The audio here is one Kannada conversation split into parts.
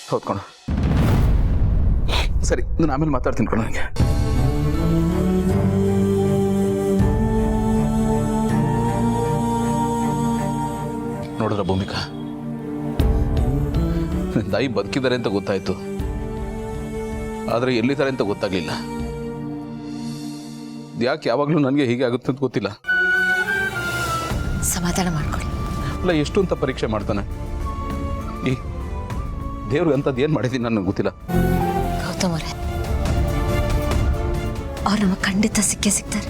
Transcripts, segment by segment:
ಹೌದು ಕಣ. ಸರಿ, ನಾನು ಆಮೇಲೆ ಮಾತಾಡ್ತೀನಿ ಕಣ. ನನಗೆ ನೋಡಿದ್ರ ಭೂಮಿಕಾ, ತಾಯಿ ಬದುಕಿದ್ದಾರೆ ಅಂತ ಗೊತ್ತಾಯ್ತು, ಆದರೆ ಎಲ್ಲಿದ್ದಾರೆ ಅಂತ ಗೊತ್ತಾಗ್ಲಿಲ್ಲ. ಯಾಕೆ ಯಾವಾಗಲೂ ನನಗೆ ಹೀಗೆ ಆಗುತ್ತೆ ಅಂತ ಗೊತ್ತಿಲ್ಲ. ಸಮಾಧಾನ ಮಾಡ್ಕೊಳ್ಳಿ. ಅಲ್ಲ, ಎಷ್ಟು ಅಂತ ಪರೀಕ್ಷೆ ಮಾಡ್ತಾನೆ ಈ ದೇವ್ರು ಅಂಥದ್ದು ಏನು ಮಾಡಿದ್ದೀನಿ ನನಗೆ ಗೊತ್ತಿಲ್ಲ. ಗೌತಮ್ ಅವರೇ, ಅವ್ರು ನಮಗೆ ಖಂಡಿತ ಸಿಕ್ಕೇ ಸಿಗ್ತಾರೆ.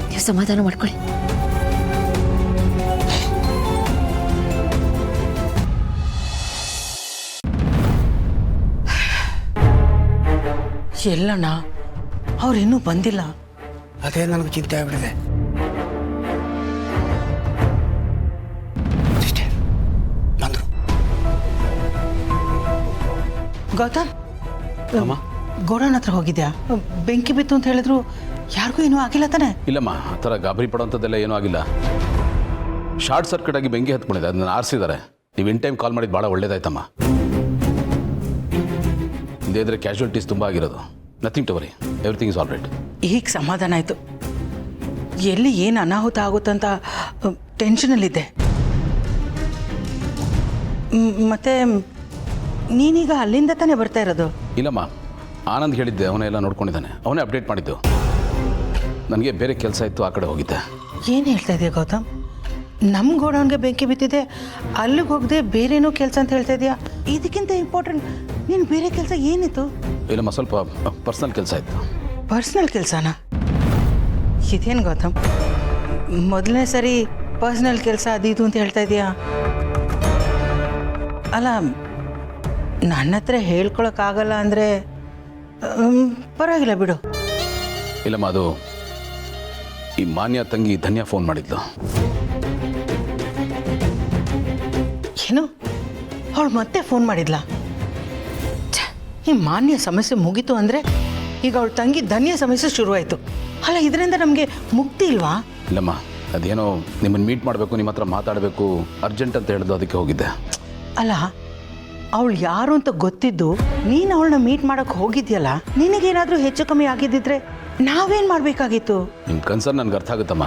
ನೀವು ಸಮಾಧಾನ ಮಾಡ್ಕೊಳ್ಳಿ. ಎಲ್ಲಣ್ಣ, ಅವ್ರಿನ್ನೂ ಬಂದಿಲ್ಲ. ಅದೇ ನನಗೆ ಚಿಂತೆ ಆಗ್ಬಿಟ್ಟಿದೆ. ಬಂದರು. ಗೌತಮ್, ಗೋಡನ್ ಹತ್ರ ಹೋಗಿದ್ಯಾ? ಬೆಂಕಿ ಬಿತ್ತು ಅಂತ ಹೇಳಿದ್ರು, ಯಾರಿಗೂ ಏನೂ ಆಗಿಲ್ಲ ತಾನೆ? ಇಲ್ಲಮ್ಮ, ಆ ಥರ ಗಾಬರಿ ಪಡೋಂಥದ್ದೆಲ್ಲ ಏನೂ ಆಗಿಲ್ಲ. ಶಾರ್ಟ್ ಸರ್ಕ್ಯೂಟ್ ಆಗಿ ಬೆಂಕಿ ಹತ್ಕೊಂಡಿದೆ, ಅದನ್ನ ಆರಿಸಿದ್ದಾರೆ. ನೀವು ಇನ್ ಟೈಮ್ ಕಾಲ್ ಮಾಡಿದ್ದು ಭಾಳ ಒಳ್ಳೇದಾಯ್ತಮ್ಮ. ಇದೇ ಇದ್ರೆ ಕ್ಯಾಶುಯಾಲಿಟೀಸ್ ತುಂಬ ಆಗಿರೋದು. Nothing to worry, everything is all right. ಈಗ ಸಮಾಧಾನ ಆಯಿತು. ಎಲ್ಲಿ ಏನು ಅನಾಹುತ ಆಗುತ್ತಂತ ಟೆನ್ಷನಲ್ಲಿದ್ದೆ. ಮತ್ತೆ ನೀನೀಗ ಅಲ್ಲಿಂದ ತಾನೇ ಬರ್ತಾ ಇರೋದು? ಇಲ್ಲಮ್ಮ, ಆನಂದ್ ಹೇಳಿದ್ದೆ, ಅವನೆಲ್ಲ ನೋಡ್ಕೊಂಡಿದ್ದಾನೆ, ಅವನೇ ಅಪ್ಡೇಟ್ ಮಾಡಿದ್ದು. ನನಗೆ ಬೇರೆ ಕೆಲಸ ಇತ್ತು, ಆ ಕಡೆ ಹೋಗಿದ್ದೆ. ಏನು ಹೇಳ್ತಾ ಇದೆಯಾ ಗೌತಮ್? ನಮ್ಮ ಗೋಡೌನ್ಗೆ ಬೆಂಕಿ ಬಿದ್ದಿದೆ, ಅಲ್ಲಿಗೆ ಹೋಗದೆ ಬೇರೇನೋ ಕೆಲಸ ಅಂತ ಹೇಳ್ತಾ ಇದೆಯಾ? ಇದಕ್ಕಿಂತ ಇಂಪಾರ್ಟೆಂಟ್ ನೀನು ಬೇರೆ ಕೆಲಸ ಏನಿತ್ತು? ಇಲ್ಲಮ್ಮ, ಸ್ವಲ್ಪ ಪರ್ಸ್ನಲ್ ಕೆಲಸ ಇತ್ತು. ಪರ್ಸ್ನಲ್ ಕೆಲಸನಾ? ಇದೇನು ಗೌತಮ್, ಮೊದಲನೇ ಸರಿ ಪರ್ಸ್ನಲ್ ಕೆಲಸ ಅದು ಇದು ಅಂತ ಹೇಳ್ತಾ ಇದೆಯಾ? ಅಲ್ಲ, ನನ್ನ ಹತ್ರ ಹೇಳ್ಕೊಳಕ್ಕಾಗಲ್ಲ ಅಂದರೆ ಪರವಾಗಿಲ್ಲ ಬಿಡು. ಇಲ್ಲಮ್ಮ, ಅದು ಈ ಮಾನ್ಯ ತಂಗಿ ಧನ್ಯ ಫೋನ್ ಮಾಡಿದ್ಲು. ಏನು, ಅವಳು ಮತ್ತೆ ಫೋನ್ ಮಾಡಿದ್ಲ? ಈ ಮಾನ್ಯ ಸಮಸ್ಯೆ ಮುಗೀತು ಅಂದರೆ ಈಗ ಅವಳು ತಂಗಿ ಧನ್ಯ ಸಮಸ್ಯೆ ಶುರುವಾಯಿತು. ಅಲ್ಲ, ಇದರಿಂದ ನಮಗೆ ಮುಕ್ತಿ ಇಲ್ವಾ? ಇಲ್ಲಮ್ಮ, ಅದೇನೋ ನಿಮ್ಮನ್ನು ಮೀಟ್ ಮಾಡಬೇಕು, ನಿಮ್ಮ ಹತ್ರ ಮಾತಾಡಬೇಕು, ಅರ್ಜೆಂಟ್ ಅಂತ ಹೇಳಿದ್ದು, ಅದಕ್ಕೆ ಹೋಗಿದ್ದೆ. ಅಲ್ಲ, ಅವಳು ಯಾರು ಅಂತ ಗೊತ್ತಿದ್ದು ನೀನು ಅವಳನ್ನ ಮೀಟ್ ಮಾಡೋಕ್ಕೆ ಹೋಗಿದ್ಯಲ್ಲ, ನಿನಗೇನಾದರೂ ಹೆಚ್ಚು ಕಮ್ಮಿ ಆಗಿದ್ದಿದ್ರೆ ನಾವೇನು ಮಾಡಬೇಕಾಗಿತ್ತು? ನಿಮ್ಮ ಕನ್ಸರ್ನ್ ನನಗೆ ಅರ್ಥ ಆಗುತ್ತಮ್ಮ.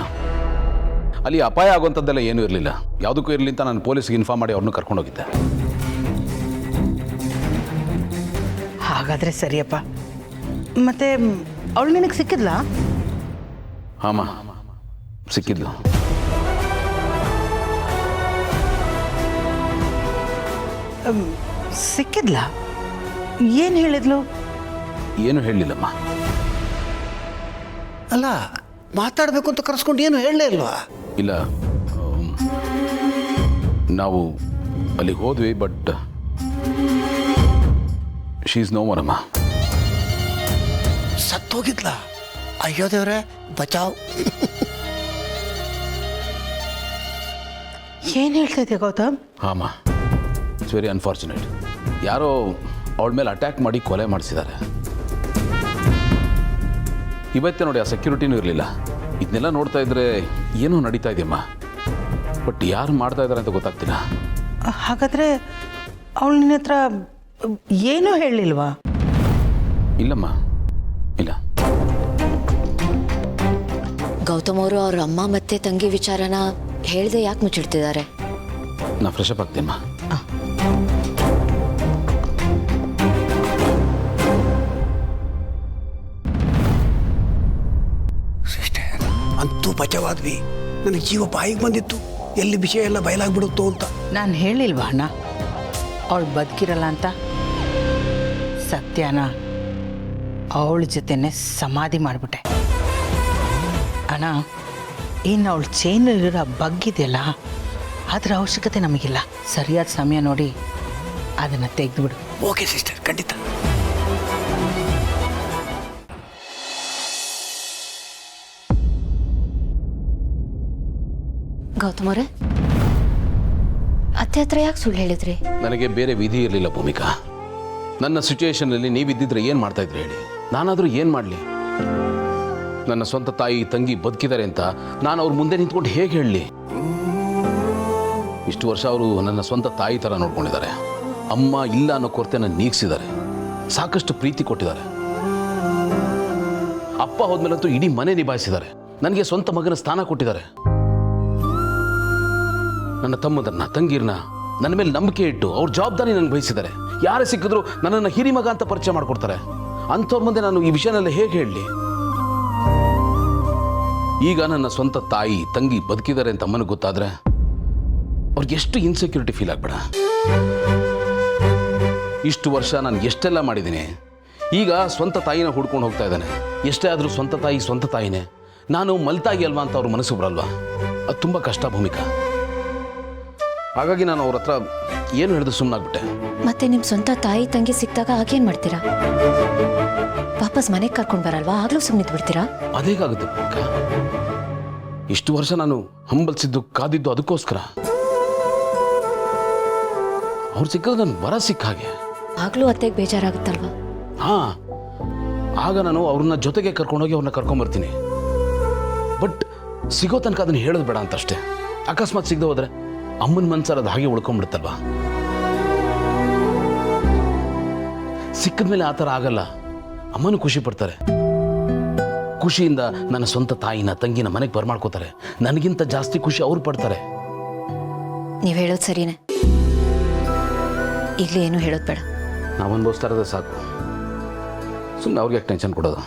ಅಲ್ಲಿ ಅಪಾಯ ಆಗುವಂಥದ್ದೆಲ್ಲ ಏನೂ ಇರಲಿಲ್ಲ, ಯಾವುದಕ್ಕೂ ಇರಲಿ ಅಂತ ನಾನು ಪೊಲೀಸ್ಗೆ ಇನ್ಫಾರ್ಮ್ ಮಾಡಿ ಅವ್ರನ್ನೂ ಕರ್ಕೊಂಡೋಗಿದ್ದೆ. ಹಾಗಾದರೆ ಸರಿಯಪ್ಪ. ಮತ್ತೆ ಅವಳು ನಿನಗೆ ಸಿಕ್ಕಿದ್ಲಾ? ಹಾಂ, ಸಿಕ್ಕಿದ್ಲು. ಸಿಕ್ಕಿದ್ಲಾ? ಏನು ಹೇಳಿದ್ಲು? ಏನು ಹೇಳಲಿಲ್ಲಮ್ಮ. ಅಲ್ಲ, ಮಾತಾಡಬೇಕು ಅಂತ ಕರೆಸ್ಕೊಂಡು ಏನು ಹೇಳಲೇ ಇಲ್ವಾ? ಇಲ್ಲ, ನಾವು ಅಲ್ಲಿಗೆ ಹೋದ್ವಿ, but she is no more ಅಮ್ಮ. ಸತ್ತೋಗಿದ್ಲ? ಅಯ್ಯೋ ದೇವ್ರೆ, ಬಚಾವ್. ಏನು ಹೇಳ್ತಾ ಇದೆಯಾ ಗೌತಮ್? ಹಾಂ, ಇಟ್ಸ್ ವೆರಿ ಅನ್ಫಾರ್ಚುನೇಟ್. ಯಾರೋ ಅವಳ ಮೇಲೆ ಅಟ್ಯಾಕ್ ಮಾಡಿ ಕೊಲೆ ಮಾಡಿಸಿದ್ದಾರೆ. ಇವತ್ತೇ ನೋಡಿ, ಆ ಸೆಕ್ಯೂರಿಟಿನೂ ಇರಲಿಲ್ಲ. ಇದನ್ನೆಲ್ಲ ನೋಡ್ತಾ ಇದ್ರೆ ಏನೋ ನಡೀತಾ ಇದೆಯಮ್ಮ, ಬಟ್ ಯಾರು ಮಾಡ್ತಾ ಇದ್ದಾರೆ ಅಂತ ಗೊತ್ತಾಗ್ತಿಲ್ಲ. ಹಾಗಾದರೆ ಅವಳು ನಿನ್ನ ಹತ್ರ ಏನೂ ಹೇಳಲಿಲ್ವಾ? ಇಲ್ಲಮ್ಮ, ಇಲ್ಲ. ಗೌತಮ್ ಅವರು ಅವ್ರ ಅಮ್ಮ ಮತ್ತೆ ತಂಗಿ ವಿಚಾರನ ಹೇಳ್ದೆ ಯಾಕೆ ಮುಚ್ಚಿಡ್ತಿದ್ದಾರೆ? ನಾ ಫ್ರೆಶ್ ಅಪ್ ಆಗ್ತೀನಮ್ಮ. ಸಿಸ್ಟರ್, ಅಂತೂ ಬಚಾವಾದ್ವಿ. ನನಗೆ ಜೀವ ಬಾಯಿಗೆ ಬಂದಿತ್ತು, ಎಲ್ಲಿ ವಿಷಯ ಎಲ್ಲ ಬಯಲಾಗ್ಬಿಡುತ್ತೋ ಅಂತ. ನಾನು ಹೇಳಿಲ್ವಾ ಅಣ್ಣ ಅವಳು ಬದುಕಿರಲ್ಲ ಅಂತ? ಸತ್ಯನ ಅವಳ ಜೊತೆನೆ ಸಮಾಧಿ ಮಾಡಿಬಿಟ್ಟೆ ಅಣ್ಣ. ಇನ್ನು ಅವಳು ಚೈನಲ್ಲಿರೋ ಬಗ್ಗಿದೆಯಲ್ಲ, ಅದರ ಅವಶ್ಯಕತೆ ನಮಗಿಲ್ಲ. ಸರಿಯಾದ ಸಮಯ ನೋಡಿ ಅದನ್ನು ತೆಗೆದುಬಿಡು. ಓಕೆ ಸಿಸ್ಟರ್, ಖಂಡಿತ. ಗೌತಮ್ ಅವರೇ, ಅತ್ತೆ ಹತ್ರ ಯಾಕೆ ಸುಳ್ಳು ಹೇಳಿದ್ರಿ? ನನಗೆ ಬೇರೆ ವಿಧಿ ಇರಲಿಲ್ಲ ಭೂಮಿಕಾ. ನನ್ನ ಸಿಚುಯೇಷನಲ್ಲಿ ನೀವಿದ್ದಿದ್ರೆ ಏನು ಮಾಡ್ತಾ ಇದ್ರಿ ಹೇಳಿ? ನಾನಾದರೂ ಏನು ಮಾಡಲಿ? ನನ್ನ ಸ್ವಂತ ತಾಯಿ ತಂಗಿ ಬದುಕಿದ್ದಾರೆ ಅಂತ ನಾನು ಅವ್ರ ಮುಂದೆ ನಿಂತ್ಕೊಂಡು ಹೇಗೆ ಹೇಳಲಿ? ಇಷ್ಟು ವರ್ಷ ಅವರು ನನ್ನ ಸ್ವಂತ ತಾಯಿ ಥರ ನೋಡ್ಕೊಂಡಿದ್ದಾರೆ. ಅಮ್ಮ ಇಲ್ಲ ಅನ್ನೋ ಕೊರತೆನ ನೀಗಿಸಿದ್ದಾರೆ, ಸಾಕಷ್ಟು ಪ್ರೀತಿ ಕೊಟ್ಟಿದ್ದಾರೆ. ಅಪ್ಪ ಹೋದ್ಮೇಲಂತೂ ಇಡೀ ಮನೆ ನಿಭಾಯಿಸಿದ್ದಾರೆ, ನನಗೆ ಸ್ವಂತ ಮಗನ ಸ್ಥಾನ ಕೊಟ್ಟಿದ್ದಾರೆ. ನನ್ನ ತಮ್ಮದನ್ನ ತಂಗಿರ್ನ ನನ್ನ ಮೇಲೆ ನಂಬಿಕೆ ಇಟ್ಟು ಅವ್ರ ಜವಾಬ್ದಾರಿ ನನಗೆ ವಹಿಸಿದ್ದಾರೆ. ಯಾರೇ ಸಿಕ್ಕಿದ್ರು ನನ್ನನ್ನು ಹಿರಿ ಮಗ ಅಂತ ಪರಿಚಯ ಮಾಡ್ಕೊಡ್ತಾರೆ. ಅಂಥವ್ರ ಮುಂದೆ ನಾನು ಈ ವಿಷಯನೆಲ್ಲ ಹೇಗೆ ಹೇಳಲಿ? ಈಗ ನನ್ನ ಸ್ವಂತ ತಾಯಿ ತಂಗಿ ಬದುಕಿದ್ದಾರೆ ಅಂತ ಅಮ್ಮನಿಗೆ ಗೊತ್ತಾದ್ರೆ ಅವ್ರಿಗೆ ಎಷ್ಟು ಇನ್ಸೆಕ್ಯೂರಿಟಿ ಫೀಲ್ ಆಗ್ಬೇಡ. ಇಷ್ಟು ವರ್ಷ ನಾನು ಎಷ್ಟೆಲ್ಲ ಮಾಡಿದ್ದೀನಿ, ಈಗ ಸ್ವಂತ ತಾಯಿನ ಹುಡ್ಕೊಂಡು ಹೋಗ್ತಾ ಇದ್ದಾನೆ. ಎಷ್ಟೇ ಆದರೂ ಸ್ವಂತ ತಾಯಿನೇ. ನಾನು ಮಲ್ತಾಗಿ ಅಲ್ವಾ ಅಂತ ಅವ್ರ ಮನಸ್ಸು ಬರಲ್ವಾ? ಅದು ತುಂಬ ಕಷ್ಟ ಭೂಮಿಕಾ. ಹಾಗಾಗಿ ನಾನು ಅವ್ರ ಹತ್ರ ಏನು ಹೇಳಿದ್ರು ಸುಮ್ಮನಾಗ್ಬಿಟ್ಟೆ. ಮತ್ತೆ ನಿಮ್ಮ ಸ್ವಂತ ತಾಯಿ ತಂಗಿ ಸಿಕ್ಕಿದಾಗ ಆಗೇನು ಮಾಡ್ತೀರಾ? ವಾಪಸ್ ಮನೆಗೆ ಕರ್ಕೊಂಡು ಬರಲ್ವಾ? ಆಗ್ಲೂ ಸುಮ್ಮನಿದ್ದು ಬಿಡ್ತೀರಾ? ಅದೇಗಾಗುತ್ತೆ ಭೂಮಿಕಾ. ಇಷ್ಟು ವರ್ಷ ನಾನು ಹಂಬಲಿಸಿದ್ದು ಕಾದಿದ್ದು ಅದಕ್ಕೋಸ್ಕರ. ಅವ್ರು ಸಿಕ್ಕಿದ್ರೆ ನನ್ನ ವರ ಸಿಕ್ಕ ಹಾಗೆ. ಆಗ್ಲೂ ಅತ್ತೆಗೆ ಬೇಜಾರಾಗುತ್ತಲ್ವಾ? ಹಾ, ಆಗ ನಾನು ಅವ್ರನ್ನ ಜೊತೆಗೆ ಕರ್ಕೊಂಡೋಗಿ ಅವ್ರನ್ನ ಕರ್ಕೊಂಬರ್ತೀನಿ. ಬಟ್ ಸಿಗೋ ತನಕ ಅದನ್ನ ಹೇಳೋದು ಬೇಡ ಅಂತಷ್ಟೇ. ಅಕಸ್ಮಾತ್ ಸಿಗದೆ ಹೋದ್ರೆ ಅಮ್ಮನ ಮನ್ಸಲ್ಲಿ ಅದು ಹಾಗೆ ಉಳ್ಕೊಂಡ್ಬಿಡುತ್ತಲ್ವಾ? ಸಿಕ್ಕಿದ್ಮೇಲೆ ಆ ಥರ ಆಗಲ್ಲ. ಅಮ್ಮನೂ ಖುಷಿ ಪಡ್ತಾರೆ. ಖುಷಿಯಿಂದ ನನ್ನ ಸ್ವಂತ ತಾಯಿನ ತಂಗಿನ ಮನೆಗೆ ಬರ್ಮಾಡ್ಕೋತಾರೆ. ನನಗಿಂತ ಜಾಸ್ತಿ ಖುಷಿ ಅವ್ರು ಪಡ್ತಾರೆ. ನೀವು ಹೇಳೋದು ಸರಿನೇ. ಈಗಲೇ ಏನು ಹೇಳೋದು ಬೇಡ. ನಾವು ಅನುಭವಿಸ್ತಾ ಇರೋದೇ ಸಾಕು. ಸುಮ್ಮನೆ ಅವ್ರಿಗೆ ಯಾಕೆ ಟೆನ್ಷನ್ ಕೊಡೋದು?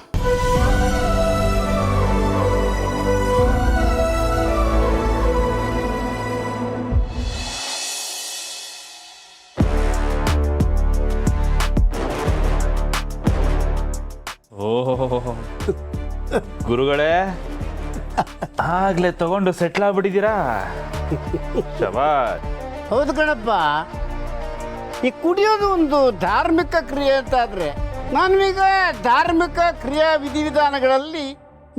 ಓಹೋ ಗುರುಗಳೇ, ಆಗ್ಲೇ ತಗೊಂಡು ಸೆಟ್ಲ್ ಆಗ್ಬಿಟ್ಟಿದ್ದೀರಾ? ಶಬಾಷ್. ಹೌದು ಕಣಪ್ಪ, ಈ ಕುಡಿಯೋದು ಒಂದು ಧಾರ್ಮಿಕ ಕ್ರಿಯೆ ಅಂತಾದರೆ ನಾನೀಗ ಧಾರ್ಮಿಕ ಕ್ರಿಯಾ ವಿಧಿವಿಧಾನಗಳಲ್ಲಿ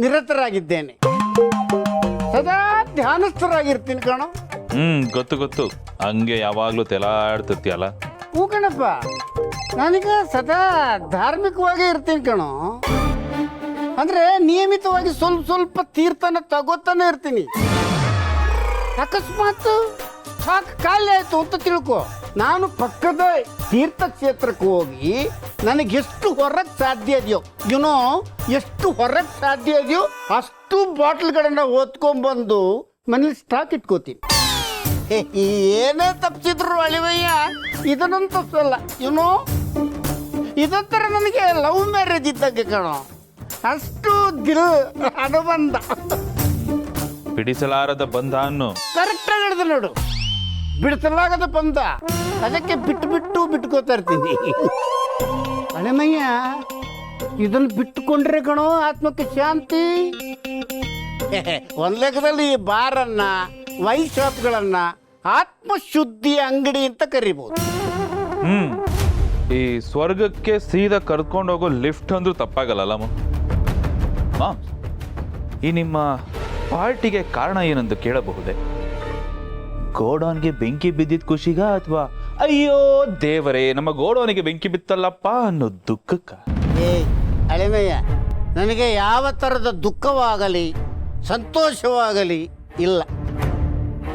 ನಿರತರಾಗಿದ್ದೇನೆ. ಸದಾ ಧ್ಯಾನಸ್ಥರಾಗಿರ್ತೀನಿ ಕಣೋ. ಗೊತ್ತು ಹಂಗೆ ಯಾವಾಗ್ಲೂ ತೆಲಾಡ್ತಿರ್ತೀಯಲ್ಲ. ಹ್ಞೂ ಕಣಪ್ಪ, ನಾನೀಗ ಸದಾ ಧಾರ್ಮಿಕವಾಗೇ ಇರ್ತೀನಿ ಕಣೋ. ಅಂದರೆ ನಿಯಮಿತವಾಗಿ ಸ್ವಲ್ಪ ತೀರ್ಥನ ತಗೋತಾನೆ ಇರ್ತೀನಿ. ಅಕಸ್ಮಾತ್ ಸಾಕು ಖಾಲಿ ಆಯಿತು ಅಂತ ತಿಳ್ಕೊ, ನಾನು ಪಕ್ಕದ ತೀರ್ಥಕ್ಷೇತ್ರಕ್ಕೆ ಹೋಗಿ ನನಗೆಷ್ಟು ಹೊರಗೆ ಸಾಧ್ಯ ಇದೆಯೋ ಎಷ್ಟು ಹೊರಗೆ ಸಾಧ್ಯ ಇದೆಯೋ ಅಷ್ಟು ಬಾಟ್ಲ್ಗಳನ್ನು ಓದ್ಕೊಂಡ್ಬಂದು ಮನೇಲಿ ಸ್ಟಾಕ್ ಇಟ್ಕೋತೀನಿ. ಏನೇ ತಪ್ಪಿಸಿದ್ರು ಅಳಿವಯ್ಯ ಇದನ್ನೊಂದು ತಪ್ಸಲ್ಲ. ಇದೊಂಥರ ನನಗೆ ಲವ್ ಮ್ಯಾರೇಜ್ ಇದ್ದಂಗೆ ಕಣೋ. ಅಷ್ಟು ದಿಲ್ ಅನುಬಂಧ, ಬಿಡಿಸಲಾರದ ಬಂಧ ಅನ್ನು ಕರೆಕ್ಟಾಗಿ ಹೇಳಿದೆ ನೋಡು. ಬಿಡಿಸಲಾಗದ ಬಂಧ, ಅದಕ್ಕೆ ಬಿಟ್ಕೋತಾ ಇರ್ತೀನಿ. ಅಳೆಮಯ್ಯ, ಇದನ್ನು ಬಿಟ್ಟುಕೊಂಡ್ರೆ ಕಣೋ ಆತ್ಮಕ್ಕೆ ಶಾಂತಿ. ಒಂದ್ ಲೆಕ್ಕದಲ್ಲಿ ಈ ಬಾರನ್ನ ವೈನ್ ಶಾಪ್ಗಳನ್ನ ಆತ್ಮಶುದ್ಧಿ ಅಂಗಡಿ ಅಂತ ಕರಿಬಹುದು. ಈ ಸ್ವರ್ಗಕ್ಕೆ ಸೀದಾ ಕರ್ಕೊಂಡು ಹೋಗೋ ಲಿಫ್ಟ್ ಅಂದ್ರೂ ತಪ್ಪಾಗಲ್ಲ. ಈ ನಿಮ್ಮ ಪಾರ್ಟಿಗೆ ಕಾರಣ ಏನಂತ ಕೇಳಬಹುದೇ? ಗೋಡೌನ್ಗೆ ಬೆಂಕಿ ಬಿದ್ದಿದ್ದ ಖುಷಿಗ ಅಥವಾ ಅಯ್ಯೋ ದೇವರೇ ನಮ್ಮ ಗೋಡೌನಿಗೆ ಬೆಂಕಿ ಬಿತ್ತಲ್ಲಪ್ಪ ಅನ್ನೋ ದುಃಖಕ್ಕ? ಅಳೆಮಯ್ಯ, ನನಗೆ ಯಾವ ಥರದ ದುಃಖವಾಗಲಿ ಸಂತೋಷವಾಗಲಿ ಇಲ್ಲ.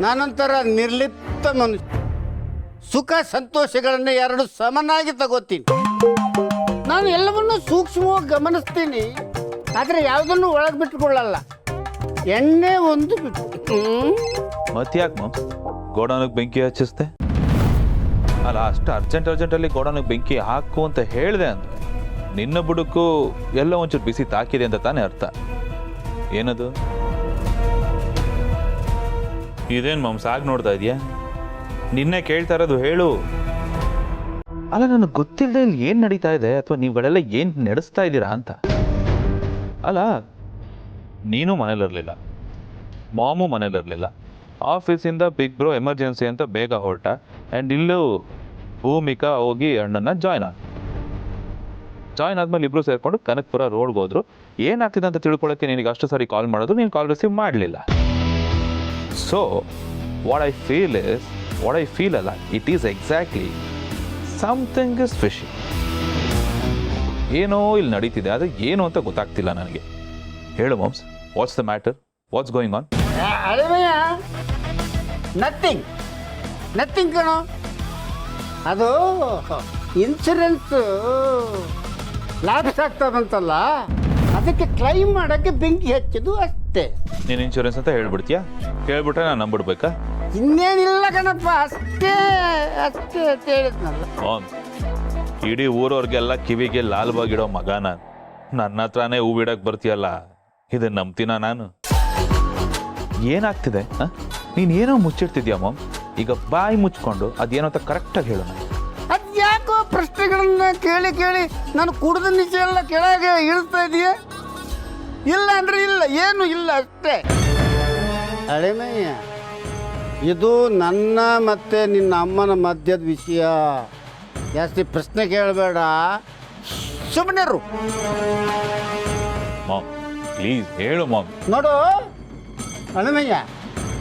ನಾನೊಂಥರ ನಿರ್ಲಿಪ್ತ ಮನುಷ್ಯ. ಸುಖ ಸಂತೋಷಗಳನ್ನ ಎರಡು ಸಮನಾಗಿ ತಗೋತೀನಿ. ನಾನು ಎಲ್ಲವನ್ನೂ ಸೂಕ್ಷ್ಮವಾಗಿ ಗಮನಿಸ್ತೀನಿ, ಆದರೆ ಯಾವುದನ್ನು ಒಳಗೆ ಬಿಟ್ಟುಕೊಳ್ಳಲ್ಲ. ಎಣ್ಣೆ ಒಂದು ಬಿಟ್ಟು ಮತ್ತ್ಯಾಕೆ ಗೋಡೌನಿಗೆ ಬೆಂಕಿ ಹಚ್ಚಿಸ್ದೆ? ಅಲ್ಲ, ಅಷ್ಟು ಅರ್ಜೆಂಟಲ್ಲಿ ಗೋಡೌನಿಗೆ ಬೆಂಕಿ ಹಾಕು ಅಂತ ಹೇಳಿದೆ ಅಂದರೆ ನಿನ್ನ ಬುಡಕ್ಕೂ ಎಲ್ಲ ಒಂಚೂರು ಬಿಸಿ ತಾಕಿದೆ ಅಂತ ತಾನೇ ಅರ್ಥ. ಏನದು? ಇದೇನು ಸಾಗಿ ನೋಡ್ತಾ ಇದೆಯಾ? ನಿನ್ನೆ ಕೇಳ್ತಾ ಇರೋದು ಹೇಳು. ಅಲ್ಲ, ನನಗೆ ಗೊತ್ತಿಲ್ಲದೆ ಇಲ್ಲಿ ಏನು ನಡೀತಾ ಇದೆ ಅಥವಾ ನೀವುಗಳೆಲ್ಲ ಏನು ನಡೆಸ್ತಾ ಇದ್ದೀರಾ ಅಂತ. ಅಲ್ಲ, ನೀನು ಮನೇಲಿರಲಿಲ್ಲ, ಮಾಮೂ ಮನೇಲಿರಲಿಲ್ಲ, ಆಫೀಸಿಂದ ಬಿಗ್ ಬ್ರೋ ಎಮರ್ಜೆನ್ಸಿ ಅಂತ ಬೇಗ ಹೊರಟ, ಆ್ಯಂಡ್ ಇಲ್ಲೂ ಭೂಮಿಕಾ ಹೋಗಿ ಅಣ್ಣನ ಜಾಯ್ನ್ ಆದ್ಮೇಲೆ ಇಬ್ಬರು ಸೇರಿಕೊಂಡು ಕನಕಪುರ ರೋಡ್ಗೆ ಹೋದ್ರು. ಏನಾಗ್ತಿದೆ ಅಂತ ತಿಳ್ಕೊಳ್ಳೋಕ್ಕೆ ನಿನಗೆ ಅಷ್ಟು ಸಾರಿ ಕಾಲ್ ಮಾಡೋದು, ನೀನು ಕಾಲ್ ರಿಸೀವ್ ಮಾಡಲಿಲ್ಲ. ಸೊ ವಾಟ್ ಐ ಫೀಲ್ ಅಲ್ಲ, it is exactly something is fishy. ಏನೋ ಇಲ್ಲಿ ನಡೀತಿದೆ, ಅದು ಏನು ಅಂತ ಗೊತ್ತಾಗ್ತಿಲ್ಲ ನನಗೆ. ಹೇಳು moms, what's the matter? What's going on? Nothing ಕಣೋ. ಅದು ಇನ್ಸೂರೆನ್ಸ್ ಲ್ಯಾಪ್ಸ್ ಆಗ್ತದಂತಲ್ಲ, ಅದಕ್ಕೆ ಕ್ಲೈಮ್ ಮಾಡೋಕ್ಕೆ ಬೆಂಕಿ ಹಚ್ಚಿದ್ದು ಅಷ್ಟೇ. ನೀನು ಇನ್ಶೂರೆನ್ಸ್ ಅಂತ ಹೇಳ್ಬಿಡ್ತೀಯಾ? ಹೇಳ್ಬಿಟ್ರೆ ನಾನು ನಂಬಿಡ್ಬೇಕಾ? ಇನ್ನೇನಿಲ್ಲ ಕಣಪ್ಪ, ಅಷ್ಟೇ ಅಷ್ಟೇ ಅಂತ ಹೇಳಿದ್ನಲ್ಲ. ಮಾಮ್, ಇಡೀ ಊರವ್ರಿಗೆಲ್ಲ ಕಿವಿಗೆ ಲಾಲ್ ಬಾಗಿಡೋ ಮಗ ನಾನು. ನನ್ನ ಹತ್ರನೇ ಹೂ ಬಿಡಕ್ಕೆ ಬರ್ತೀಯಲ್ಲ, ಇದನ್ನ ನಂಬ್ತೀನ ನಾನು? ಏನಾಗ್ತಿದೆ? ನೀನು ಏನೋ ಮುಚ್ಚಿಡ್ತಿದ್ಯಾ ಮಾಮ್. ಈಗ ಬಾಯಿ ಮುಚ್ಕೊಂಡು ಅದೇನೋ ಅಂತ ಕರೆಕ್ಟಾಗಿ ಹೇಳು ನನಗೆ. ಅದ್ಯಾಕೋ ಪ್ರಶ್ನೆಗಳನ್ನ ಕೇಳಿ ಕೇಳಿ ನಾನು ಕುಡಿದ ನಿಜ ಎಲ್ಲ ಕೆಳಗೆ ಇಳಿಸ್ತಾ ಇದೀಯ? ಇಲ್ಲ ಅಂದ್ರೆ ಇಲ್ಲ, ಏನು ಇಲ್ಲ ಅಷ್ಟೇ. ಅಳೆಮಯ್ಯ, ಇದು ನನ್ನ ಮತ್ತೆ ನಿನ್ನ ಅಮ್ಮನ ಮಧ್ಯದ ವಿಷಯ. ಜಾಸ್ತಿ ಪ್ರಶ್ನೆ ಕೇಳಬೇಡ, ಸುಮ್ಮನೆರು. ಮಾಮ್ ಪ್ಲೀಸ್ ಹೇಳು ಮಾಮ್. ನೋಡು ಅಳೆಮಯ್ಯ,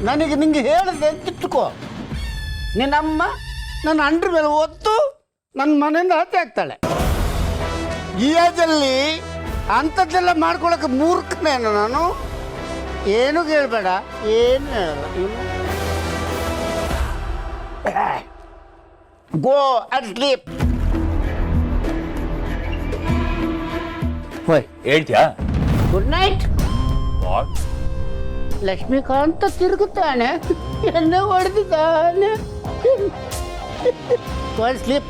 ನನಗೆ ನಿಂಗೆ ಹೇಳಿದೆ ಅಂತಿಟ್ಕೋ, ನಿನ್ನಮ್ಮ ನನ್ನ ಅಂಡ್ರ ಮೇಲೆ ಒತ್ತು ನನ್ನ ಮನೆಯಿಂದ ಆಚೆ ಆಗ್ತಾಳೆ. ಈ ಏಜಲ್ಲಿ ಅಂಥದ್ದೆಲ್ಲ ಮಾಡ್ಕೊಳಕ್ಕೆ ಮೂರ್ಖನೇನು ನಾನು? ಏನು ಕೇಳಬೇಡ, ಏನು ಹೇಳಲ್ಲ. Go and sleep. ಹೇಳ್ತೀಯಾ? Good night. ಲಕ್ಷ್ಮೀಕಾಂತ ತಿರುಗುತ್ತಾನೆ, ಎನ್ನ ಹೊಡೆದಿದ್ದಾನೆ. Go and sleep.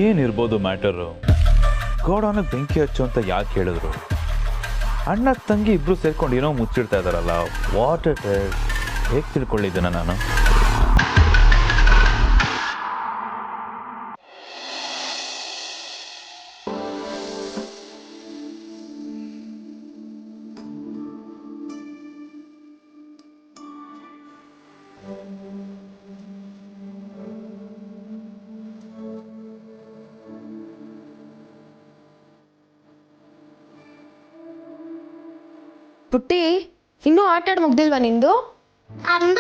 ಏನಿರ್ಬೋದು ಮ್ಯಾಟರು? ಗೋಡೌನಿಗೆ ಬೆಂಕಿ ಹಚ್ಚು ಅಂತ ಯಾಕೆ ಹೇಳಿದ್ರು? ಅಣ್ಣ ತಂಗಿ ಇಬ್ರು ಸೇರ್ಕೊಂಡು ಏನೋ ಮುಚ್ಚಿಡ್ತಾ ಇದಾರಲ್ಲ, ವಾಟ್ ಇಟ್ ಇಸ್? ಹೇಗೆ ತಿಳ್ಕೊಳ್ಳಿದ್ದೇನೆ ನಾನು? ಪುಟ್ಟಿ, ಇನ್ನೂ ಆಟ ಆಡ್ ಮುಗ್ದಿಲ್ವಾ ನಿಂದು? ಅಮ್ಮ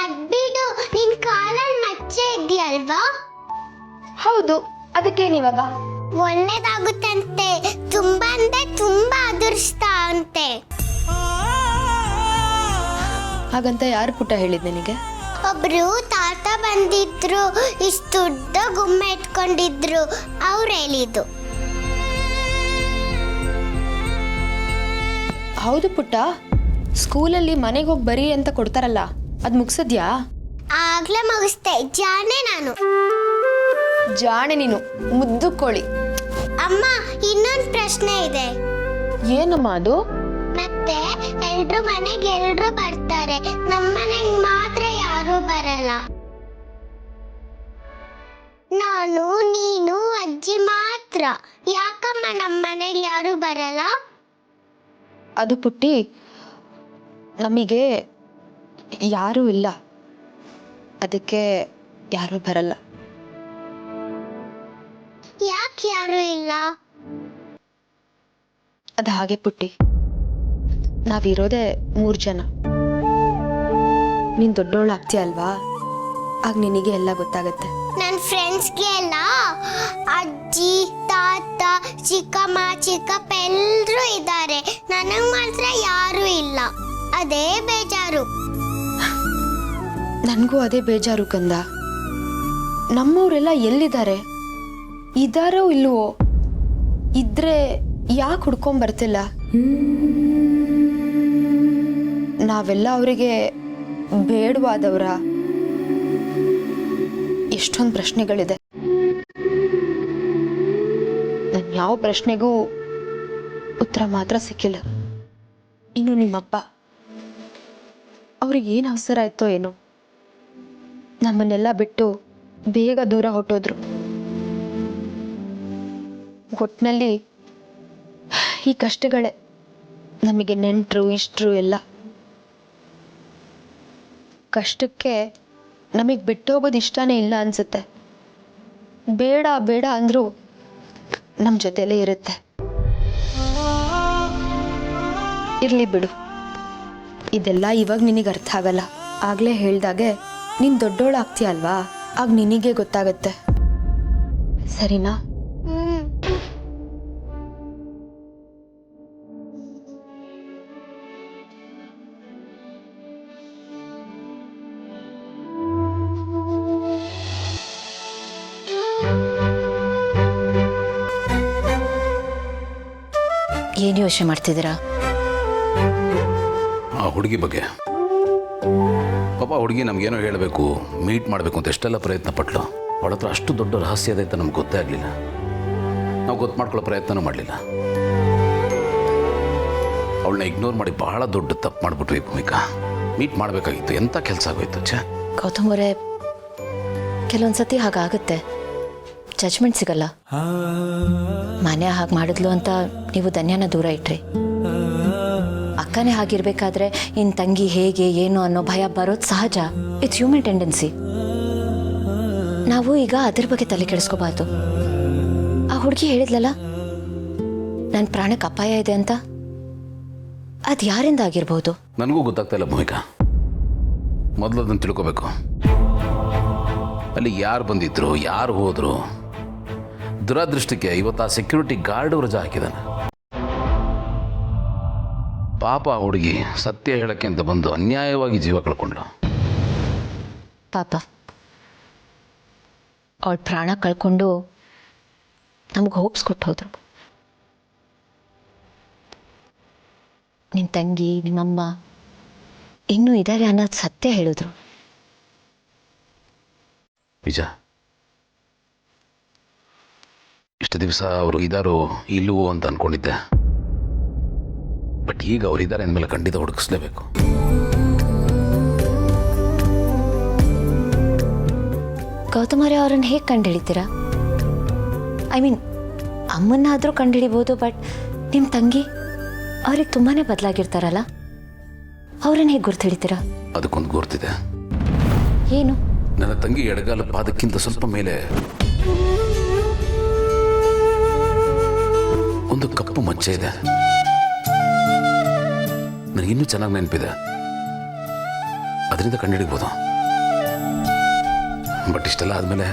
ಅದ್ಬಿಡು, ನಿನ್ ಕಾಲಲ್ಲಿ ಮಚ್ಚೆ ಇದೆಯಲ್ವಾ? ಹೌದು, ಅದಕ್ಕೇನಿವಾಗ? ಒಳ್ಳೇದಾಗುತ್ತಂತೆ, ತುಂಬಾ ಅಂದ್ರೆ ತುಂಬಾ ಅದೃಷ್ಟ ಅಂತೆ. ಹಾಗಂತ ಯಾರು ಪುಟ್ಟ ಹೇಳಿದ್ ನಿನಗೆ? ಒಬ್ರು ತಾತ ಬಂದಿದ್ರು, ಇಷ್ಟು ದೊಡ್ಡ ಗುಮ್ಮೆ ಇಟ್ಕೊಂಡಿದ್ರು, ಅವ್ರು ಹೇಳಿದ್ದು. ಹೌದು ಪುಟ್ಟ, ಸ್ಕೂಲಲ್ಲಿ ಮನೆಗೆ ಹೋಗಿ ಬರೀ ಅಂತ ಕೊಡ್ತಾರಲ್ಲ, ಅದ್ ಮುಗ್ಸದ್ಯಾ? ಆಗ್ಲೇ ಮುಗಿಸ್ದೆ, ಜಾಣೆ ನಾನು. ಜಾಣೆ ನೀನು, ಮುದ್ದು ಕೋಳಿ. ಅಮ್ಮ, ಇನ್ನೊಂದು ಪ್ರಶ್ನೆ ಇದೆ. ಏನಮ್ಮ ಅದು? ಮತ್ತೆ ಎಲ್ರು ಮನೆಗೆ ಎಲ್ರು ಬರ್ತಾರೆ, ನಮ್ಮ ಮನೆಗೆ ಮಾತ್ರ ಯಾರು ಬರಲ್ಲ. ನಾನು, ನೀನು, ಅಜ್ಜಿ ಮಾತ್ರ. ಯಾಕಮ್ಮ ನಮ್ಮ ಮನೆಗೆ ಯಾರು ಬರಲ್ಲ? ಅದು ಪುಟ್ಟಿ, ನಮಗೆ ಯಾರೂ ಇಲ್ಲ, ಅದಕ್ಕೆ ಯಾರೂ ಬರಲ್ಲ. ಯಾಕೆ ಯಾರು ಇಲ್ಲ? ಅದು ಹಾಗೆ ಪುಟ್ಟಿ, ನಾವಿರೋದೇ 3 ಜನ. ನೀನ್ ದೊಡ್ಡೋಳು ಆಗ್ತೀಯ ಅಲ್ವಾ, ಆಗ ನಿನಗೆ ಎಲ್ಲ ಗೊತ್ತಾಗತ್ತೆ. ನನ್ನ ಫ್ರೆಂಡ್ಸ್ಗೆ ಎಲ್ಲ ಅಜ್ಜಿ, ತಾತ, ಚಿಕ್ಕಮ್ಮ, ಚಿಕ್ಕಪ್ಪ ಎಲ್ಲರೂ ಇದ್ದಾರೆ, ನನಗೆ ಮಾತ್ರ ಯಾರು ಇಲ್ಲ. ಅದೇ ಬೇಜಾರು. ನನಗೂ ಅದೇ ಬೇಜಾರು ಕಂದ. ನಮ್ಮವರೆಲ್ಲ ಎಲ್ಲಿದ್ದಾರೆ? ಇದಾರೋ ಇಲ್ವೋ? ಇದ್ರೆ ಯಾಕೆ ಹುಡ್ಕೊಂಡ್ ಬರ್ತಿಲ್ಲ? ನಾವೆಲ್ಲ ಅವರಿಗೆ ಬೇಡವಾದವ್ರ? ಎಷ್ಟೊಂದು ಪ್ರಶ್ನೆಗಳಿದೆ. ನನ್ ಯಾವ ಪ್ರಶ್ನೆಗೂ ಉತ್ತರ ಮಾತ್ರ ಸಿಕ್ಕಿಲ್ಲ. ಇನ್ನು ನಿಮ್ಮಪ್ಪ, ಅವ್ರಿಗೆ ಏನು ಅವಸರ ಆಯ್ತೋ ಏನೋ, ನಮ್ಮನ್ನೆಲ್ಲ ಬಿಟ್ಟು ಬೇಗ ದೂರ ಹೊಟ್ಟೋದ್ರು. ಒಟ್ಟಿನಲ್ಲಿ ಈ ಕಷ್ಟಗಳೇ ನಮಗೆ ನೆಂಟರು ಇಷ್ಟರು ಎಲ್ಲ. ಕಷ್ಟಕ್ಕೆ ನಮಗೆ ಬಿಟ್ಟು ಹೋಗೋದು ಇಷ್ಟನೇ ಇಲ್ಲ ಅನ್ಸುತ್ತೆ. ಬೇಡ ಬೇಡ ಅಂದರೂ ನಮ್ಮ ಜೊತೆಲೇ ಇರುತ್ತೆ. ಇರ್ಲಿ ಬಿಡು, ಇದೆಲ್ಲ ಇವಾಗ ನಿನಗೆ ಅರ್ಥ ಆಗಲ್ಲ. ಆಗ್ಲೇ ಹೇಳ್ದಾಗೆ ನೀನ್ ದೊಡ್ಡೋಳು ಆಗ್ತೀಯ ಅಲ್ವಾ, ಆಗ ನಿನಗೆ ಗೊತ್ತಾಗತ್ತೆ. ಸರಿನಾ? ಯೋಚನೆ ಮಾಡ್ತಿದ್ದೀರಾ? ಆ ಹುಡುಗಿ ಬಗ್ಗೆ ಪಾಪ ಹುಡುಗಿ ನಮಗೇನೋ ಹೇಳಬೇಕು, ಮೀಟ್ ಮಾಡಬೇಕು ಅಂತ ಎಷ್ಟೆಲ್ಲ ಪ್ರಯತ್ನ ಪಟ್ಲು. ಅವಳ ಹತ್ರ ಅಷ್ಟು ದೊಡ್ಡ ರಹಸ್ಯ ಇದೆ ಅಂತ ನಮ್ಗೆ ಗೊತ್ತೇ ಆಗಲಿಲ್ಲ. ನಾವು ಗೊತ್ತು ಮಾಡ್ಕೊಳ್ಳೋ ಪ್ರಯತ್ನನೂ ಮಾಡಲಿಲ್ಲ. ಅವಳನ್ನ ಇಗ್ನೋರ್ ಮಾಡಿ ಬಹಳ ದೊಡ್ಡ ತಪ್ಪು ಮಾಡಿಬಿಟ್ವಿ ಭೂಮಿಕಾ. ಮೀಟ್ ಮಾಡಬೇಕಾಗಿತ್ತು, ಎಂಥ ಕೆಲಸ ಆಗೋಯ್ತು. ಗೌತಮ್ ಅವರೇ, ಕೆಲವೊಂದ್ಸತಿ ಹಾಗಾಗುತ್ತೆ, ಜಜ್ಮೆಂಟ್ ಸಿಗಲ್ಲ. ಮಾನ್ಯ ಹಾಗೆ ಮಾಡಿದ್ಲು ಅಂತ ನೀವು ಧನ್ಯನ ದೂರ ಇಟ್ರಿ. ಅಕ್ಕನೇ ಹಾಗಿರ್ಬೇಕಾದ್ರೆ ಇನ್ ತಂಗಿ ಹೇಗೆ ಏನು ಅನ್ನೋ ಭಯ ಬರೋದು ಸಹಜ. It's human tendency. ನಾವು ಈಗ ಅದ್ರ ಬಗ್ಗೆ ತಲೆ ಕೆಡಿಸ್ಕೋಬಾರ್ದು. ಆ ಹುಡುಗಿ ಹೇಳಿದ್ಲಲ್ಲ, ನನ್ನ ಪ್ರಾಣಕ್ಕೆ ಅಪಾಯ ಇದೆ ಅಂತ. ಅದು ಯಾರಿಂದ ಆಗಿರ್ಬೋದು? ನನಗೂ ಗೊತ್ತಾಗ್ತಾ ಇಲ್ಲ ಭೂಮಿಕಾ. ಮೊದಲು ಅದನ್ನು ತಿಳ್ಕೋಬೇಕು. ಅಲ್ಲಿ ಯಾರು ಬಂದಿದ್ರು, ಯಾರು ಹೋದ್ರು. ದುರಾದೃಷ್ಟಕ್ಕೆ ಇವತ್ತು ಆ ಸೆಕ್ಯೂರಿಟಿ ಗಾರ್ಡ್ ರಜಾ ಹಾಕಿದಾನೆ. ಪಾಪ ಆ ಹುಡುಗಿ ಸತ್ಯ ಹೇಳಕ್ಕೆ ಅಂತ ಬಂದು ಅನ್ಯಾಯವಾಗಿ ಜೀವ ಕಳ್ಕೊಂಡ್ಳು. ಪಾಪ, ಅವಳ ಪ್ರಾಣ ಕಳ್ಕೊಂಡು ನಮ್ಗೆ ಹೋಪ್ಸ್ ಕೊಟ್ಟು ಹೋದ್ರು. ನಿನ್ನ ತಂಗಿ, ನಿಮ್ಮಮ್ಮ ಇನ್ನೂ ಇದ್ದಾರೆ ಅನ್ನೋದು ಸತ್ಯ ಹೇಳಿದ್ರು. ನಿಜ. ಇಷ್ಟು ದಿವಸ ಅವರು ಇದ್ದಾರೋ ಇಲ್ಲವೋ ಅಂತ ಅನ್ಕೊಂಡಿದ್ದೆ. ಬಟ್ ಈಗ ಅವ್ರು ಇದ್ದಾರೆ ಅಂದಮೇಲೆ ಖಂಡಿತ ಹುಡುಕಿಸ್ಲೇಬೇಕು. ಗೌತಮರೇ, ಅವ್ರನ್ನ ಹೇಗೆ ಕಂಡುಹಿಡಿತೀರಾ? ಐ ಮೀನ್, ಅಮ್ಮನ್ನಾದರೂ ಕಂಡುಹಿಡಿಬೋದು, ಬಟ್ ನಿಮ್ಮ ತಂಗಿ ಅವ್ರಿಗೆ ತುಂಬಾ ಬದಲಾಗಿರ್ತಾರಲ್ಲ, ಅವ್ರನ್ನ ಹೇಗೆ ಗುರ್ತು ಹಿಡಿತೀರಾ? ಅದಕ್ಕೊಂದು ಗುರ್ತಿದೆ. ಏನು? ನನ್ನ ತಂಗಿ ಎಡಗಾಲ ಪಾದಕ್ಕಿಂತ ಸ್ವಲ್ಪ ಮೇಲೆ ಒಂದು ಕಪ್ಪು ಮಚ್ಚೆ ಇದೆ. ನನಗಿನ್ನೂ ಚೆನ್ನಾಗಿ ನೆನಪಿದೆ. ಅದರಿಂದ ಕಂಡುಹಿಡಿಬೋದು. ಬಟ್ ಇಷ್ಟೆಲ್ಲ ಆದಮೇಲೆ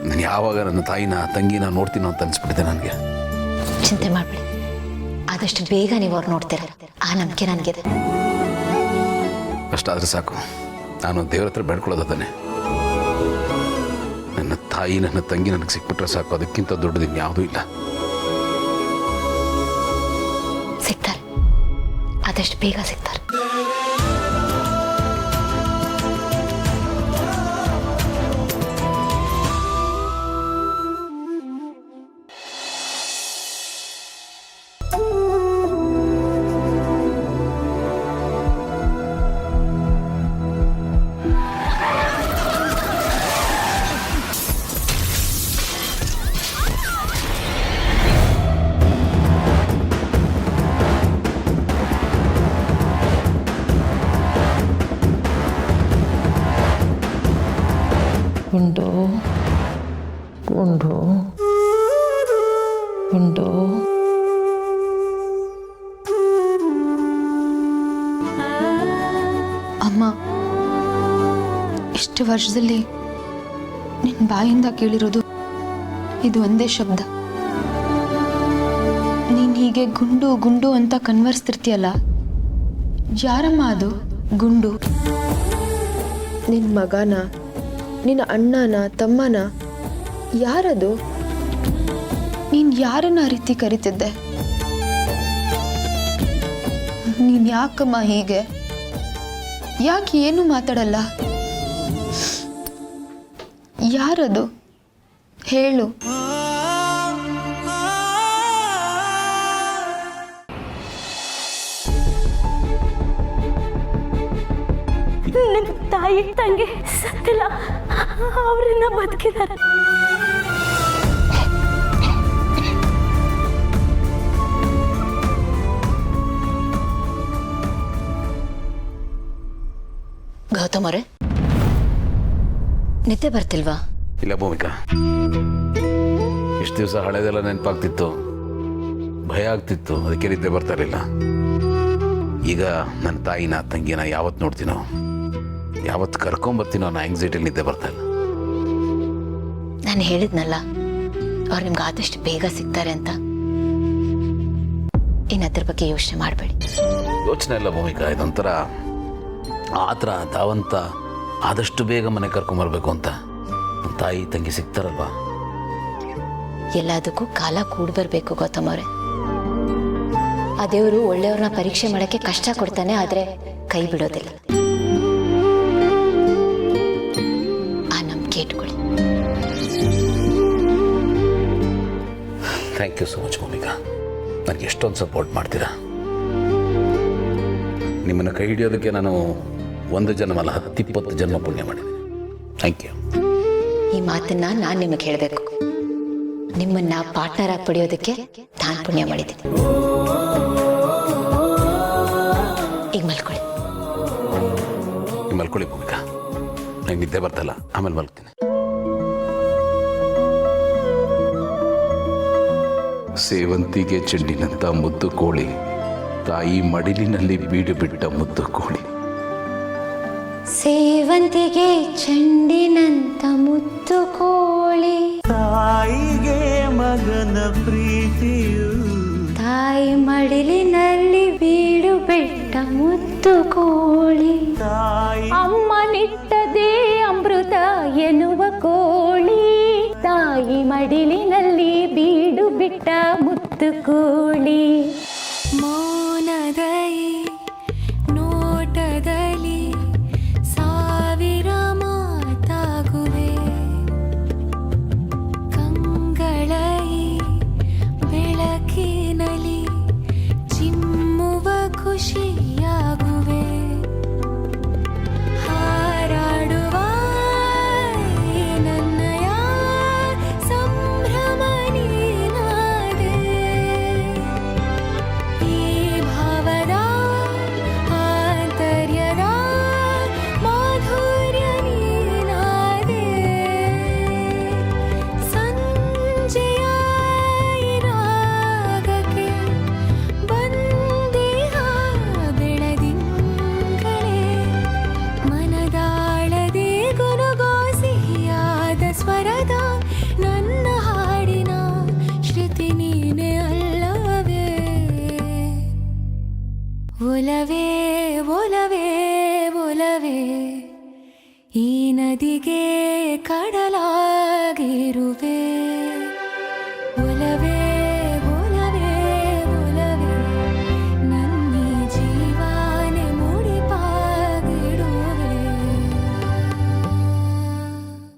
ನಾನು ಯಾವಾಗ ನನ್ನ ತಾಯಿನ ತಂಗಿನ ನೋಡ್ತೀನೋ ಅಂತ ಅನಿಸ್ಬಿಟ್ಟಿದೆ ನನಗೆ. ಚಿಂತೆ ಮಾಡಬೇಡಿ, ಆದಷ್ಟು ಬೇಗ ನೀವು ಅವ್ರು ನೋಡ್ತೀರ. ಆ ನಂಬಿಕೆ ನನಗಿದೆ. ಅಷ್ಟಾದರೆ ಸಾಕು. ನಾನು ದೇವ್ರ ಹತ್ರ ಬೇಡ್ಕೊಳ್ಳೋದಾನೆ. ನನ್ನ ತಾಯಿ, ನನ್ನ ತಂಗಿ ನನಗೆ ಸಿಕ್ಬಿಟ್ರೆ ಸಾಕು. ಅದಕ್ಕಿಂತ ದೊಡ್ಡದು ಇನ್ಯಾವುದೂ ಇಲ್ಲ. ಸಿಗ್ತಾರೆ, ಆದಷ್ಟು ಬೇಗ ಸಿಗ್ತಾರೆ. ಗುಂಡು ಗುಂಡು ಗುಂಡು. ಅಮ್ಮ, ಇಷ್ಟು ವರ್ಷದಲ್ಲಿ ನಿನ್ನ ಬಾಯಿಂದ ಕೇಳಿರೋದು ಇದು ಒಂದೇ ಶಬ್ದ. ನೀನು ಹೀಗೆ ಗುಂಡು ಗುಂಡು ಅಂತ ಕನ್ವರ್ಸ್ತಿರ್ತೀಯಲ್ಲ, ಯಾರಮ್ಮ ಅದು ಗುಂಡು? ನಿನ್ನ ಮಗನ, ನಿನ್ನ ಅಣ್ಣನ, ತಮ್ಮನ? ಯಾರದು? ನೀನು ಯಾರನ್ನ ಆ ರೀತಿ ಕರಿತಿದ್ದೆ? ನೀನು ಯಾಕಮ್ಮ ಹೀಗೆ? ಯಾಕೆ ಏನು ಮಾತಾಡಲ್ಲ? ಯಾರದು ಹೇಳು. ನನ್ನ ತಾಯಿ ತಂಗಿ ಸತ್ತಿಲ್ಲ, ಅವರನ್ನ ಬದುಕಿದ್ದಾರೆ. ಗೌತಮ್ ಅವರೇ, ನಿದ್ದೆ ಬರ್ತಿಲ್ವಾ? ಇಲ್ಲ ಭೂಮಿಕಾ, ಇಷ್ಟು ದಿವಸ ಹಳೆದೆಲ್ಲ ನೆನಪಾಗ್ತಿತ್ತು, ಭಯ ಆಗ್ತಿತ್ತು, ಅದಕ್ಕೆ ನಿದ್ದೆ ಬರ್ತಾ ಇರಲಿಲ್ಲ. ಈಗ ನನ್ನ ತಾಯಿನ ತಂಗಿನ ಯಾವತ್ತು ನೋಡ್ತೀನೋ, ಯಾವತ್ತು ಕರ್ಕೊಂಬರ್ತೀನೋ ಅನ್ನೋ ಆಂಗ್ಸೈಟಿಲಿ ನಿದ್ದೆ ಬರ್ತಾ ಇಲ್ಲ. ನಾನು ಹೇಳಿದ್ನಲ್ಲ, ಅವ್ರು ನಿಮ್ಗೆ ಆದಷ್ಟು ಬೇಗ ಸಿಗ್ತಾರೆ ಅಂತ. ಇನ್ನು ಅದ್ರ ಬಗ್ಗೆ ಯೋಚನೆ ಮಾಡಬೇಡಿ. ಯೋಚನೆ ಇಲ್ಲ ಭೂಮಿಕಾ, ಇದೊಂಥರ ಆತರ ತಾವಂತ ಆದಷ್ಟು ಬೇಗ ಮನೆ ಕರ್ಕೊಂಬರ್ಬೇಕು ಅಂತ. ನನ್ನ ತಾಯಿ ತಂಗಿ ಸಿಗ್ತಾರಲ್ವಾ? ಎಲ್ಲದಕ್ಕೂ ಕಾಲ ಕೂಡಿ ಬರಬೇಕು ಗೌತಮ್ ಅವರೇ. ಆ ದೇವರು ಒಳ್ಳೆಯವ್ರನ್ನ ಪರೀಕ್ಷೆ ಮಾಡೋಕ್ಕೆ ಕಷ್ಟ ಕೊಡ್ತಾನೆ, ಆದರೆ ಕೈ ಬಿಡೋದಿಲ್ಲ. ಆ ನಂಬಿಕೆ ಇಟ್ಕೊಳ್ಳಿ. Thank you so much Bhoomika. ನನಗೆ ಎಷ್ಟೊಂದು ಸಪೋರ್ಟ್ ಮಾಡ್ತೀರಾ. ನಿಮ್ಮನ್ನು ಕೈ ಹಿಡಿಯೋದಕ್ಕೆ ನಾನು 1 ಜನ್ಮ ಅಲ್ಲ 10-20 ಜನ್ಮ ಪುಣ್ಯ ಮಾಡಿದ್ದೀನಿ. Thank you. ಈ ಮಾತನ್ನ ನಾನು ನಿಮಗೆ ಹೇಳಬೇಕು. ನಿಮ್ಮನ್ನ ಪಾರ್ಟ್ನರ್ ಆಗಿ ಪಡೆಯೋದಕ್ಕೆ ನಾನು ಪುಣ್ಯ ಮಾಡಿದ್ದೀನಿ. ಈಗ ಮಲ್ಕೊಳ್ಳಿ. ಮಲ್ಕೊಳ್ಳಿ ಭೂಮಿಕಾ, ನಂಗೆ ನಿದ್ದೆ ಬರ್ತಲ್ಲ, ಆಮೇಲೆ ಮಲ್ತೀನಿ. ಸೇವಂತಿಗೆ ಚೆಂಡಿನಂತ ಮುದ್ದು ಕೋಳಿ, ತಾಯಿ ಮಡಿಲಿನಲ್ಲಿ ಬೀಡು ಬಿಟ್ಟ ಮುದ್ದು ಕೋಳಿ. ಸೇವಂತಿಗೆ ಚೆಂಡಿನಂತ ಮುದ್ದು ಕೋಳಿ, ತಾಯಿಗೆ ಮಗನ ಪ್ರೀತಿಯು, ತಾಯಿ ಮಡಿಲಿನಲ್ಲಿ ಬೀಡು ಬಿಟ್ಟ ಮುದ್ದು ಕೋಳಿ. ಅಮ್ಮ ನಿಟ್ಟದೆ ಅಮೃತ ಎನ್ನುವ ಕೋಳಿ, ತಾಯಿ ಮಡಿಲಿನಲ್ಲಿ ಬೀಡು ಬಿಟ್ಟ ಮುತ್ತು ಕೋಳಿ. ಮೌನದಲ್ಲಿ ನೋಟದಲ್ಲಿ ಸಾವಿರ ಮಾತಾಗುವೆ, ಕಂಗಳೈ ಬೆಳಕಿನಲ್ಲಿ ಚಿಮ್ಮುವ ಖುಷಿಯಾಗುವೆ. ಹಾರಾಡುವ ನನ್ನಯ ಸಂಭ್ರಮ ನೀನಾದೆ, ಈ ಭಾವದ ಆಂತರ್ಯದ ಮಾಧುರ್ಯ ನೀನಾದೆ. ಸಂಜೆಯ ರಾಗಕ್ಕೆ ಬಂದಿಹ ಬೆಳದಿಂಗಳೇ, ಮನದಾಳದೆ ಗುನುಗೋ ಸಿಹಿಯಾದ ಸ್ವರದ ನನ್ನ ಹಾಡಿನ ಶ್ರುತಿ ನೀನೆ ಅಲ್ಲವೇ. ಒಲವೇ ಒಲವೇ ಒಲವೇ ಈ ನದಿಗೆ